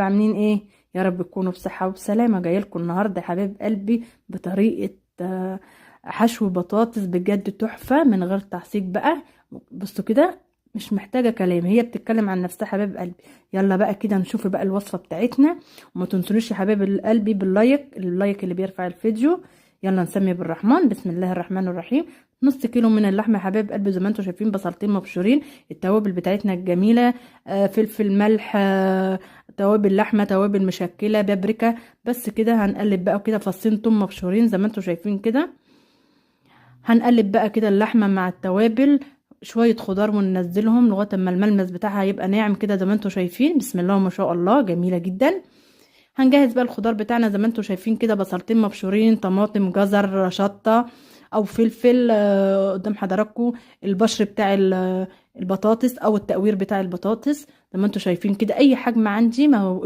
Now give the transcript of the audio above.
عاملين ايه؟ يا رب تكونوا بصحة وبسلامة. جايه لكم النهارده يا حبايب قلبي بطريقة حشو بطاطس بجد تحفة من غير تعصيق بقى. بصوا كده، مش محتاجة كلام، هي بتتكلم عن نفسها حبايب قلبي. يلا بقى كده نشوف بقى الوصفة بتاعتنا. وما تنسونيش يا حبايب قلبي اللايك اللي بيرفع الفيديو. يلا نسمي بالرحمن، بسم الله الرحمن الرحيم. نص كيلو من اللحمه يا حبايب قلبي زي ما انتم شايفين، بصلتين مبشورين، التوابل بتاعتنا الجميله، فلفل، ملح، توابل لحمه، توابل مشكله، بابريكا. بس كده هنقلب بقى كده، فصين توم مبشورين زي ما انتم شايفين كده. هنقلب بقى كده اللحمه مع التوابل، شويه خضار وننزلهم لغايه اما الملمس بتاعها يبقى ناعم كده زي ما انتم شايفين. بسم الله ما شاء الله، جميله جدا. هنجهز بقى الخضار بتاعنا زي ما انتم شايفين كده، بصلتين مبشورين، طماطم، جزر، شطه او فلفل، قدام حضراتكم البشر بتاع البطاطس او التقوير بتاع البطاطس زي ما انتم شايفين كده، اي حجم عندي ما هو